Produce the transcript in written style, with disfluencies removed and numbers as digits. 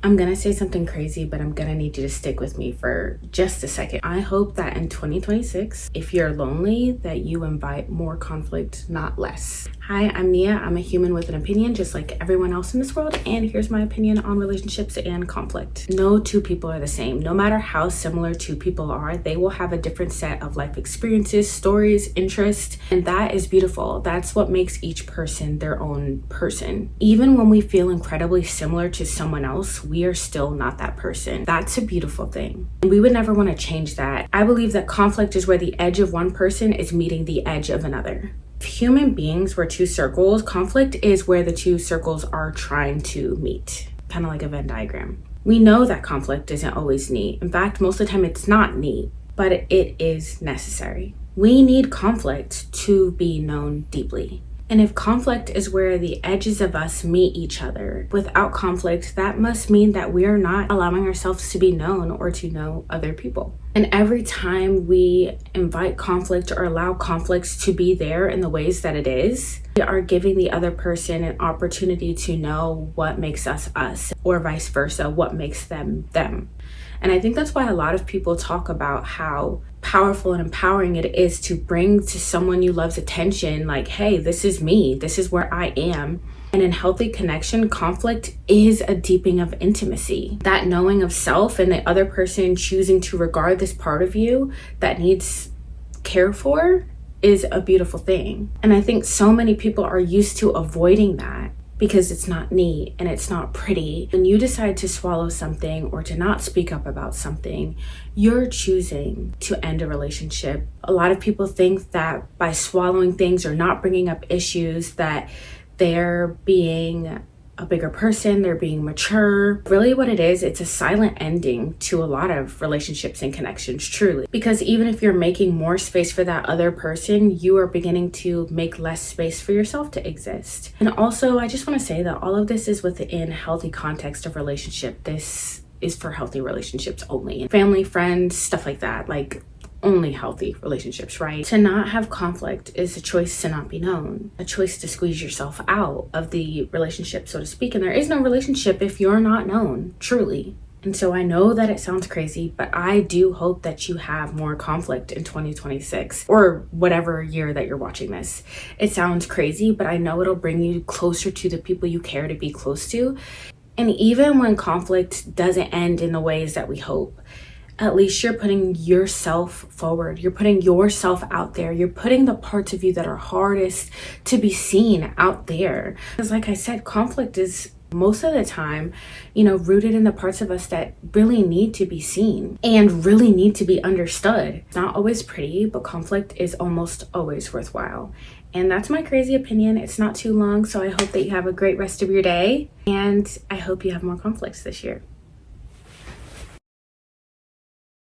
I'm gonna say something crazy, but I'm gonna need you to stick with me for just a second. I hope that in 2026, if you're lonely, that you invite more conflict, not less. Hi, I'm Nia. I'm a human with an opinion, just like everyone else in this world, and here's my opinion on relationships and conflict. No two people are the same. No matter how similar two people are, they will have a different set of life experiences, stories, interests, and that is beautiful. That's what makes each person their own person. Even when we feel incredibly similar to someone else, we are still not that person. That's a beautiful thing. And we would never want to change that. I believe that conflict is where the edge of one person is meeting the edge of another. If human beings were two circles, conflict is where the two circles are trying to meet, kind of like a Venn diagram. We know that conflict isn't always neat. In fact, most of the time it's not neat, but it is necessary. We need conflict to be known deeply. And if conflict is where the edges of us meet each other, without conflict, that must mean that we are not allowing ourselves to be known or to know other people. And every time we invite conflict or allow conflicts to be there in the ways that it is, we are giving the other person an opportunity to know what makes us us, or vice versa, what makes them them. And I think that's why a lot of people talk about how powerful and empowering it is to bring to someone you love's attention, like, hey, this is me, this is where I am. And in healthy connection, conflict is a deepening of intimacy. That knowing of self and the other person choosing to regard this part of you that needs care for is a beautiful thing. And I think so many people are used to avoiding that because it's not neat and it's not pretty. When you decide to swallow something or to not speak up about something, you're choosing to end a relationship. A lot of people think that by swallowing things or not bringing up issues that they're being a bigger person, they're being mature. Really what it is, it's a silent ending to a lot of relationships and connections, truly. Because even if you're making more space for that other person, you are beginning to make less space for yourself to exist. And also, I just want to say that all of this is within healthy context of relationship. This is for healthy relationships only. Family, friends, stuff like that. Like, only healthy relationships, right? To not have conflict is a choice to not be known, a choice to squeeze yourself out of the relationship, so to speak. And there is no relationship if you're not known, truly. And so I know that it sounds crazy, but I do hope that you have more conflict in 2026 or whatever year that you're watching this. It sounds crazy, but I know it'll bring you closer to the people you care to be close to. And even when conflict doesn't end in the ways that we hope, at least you're putting yourself forward. You're putting yourself out there. You're putting the parts of you that are hardest to be seen out there. Because like I said, conflict is most of the time, rooted in the parts of us that really need to be seen and really need to be understood. It's not always pretty, but conflict is almost always worthwhile. And that's my crazy opinion. It's not too long, so I hope that you have a great rest of your day. And I hope you have more conflicts this year.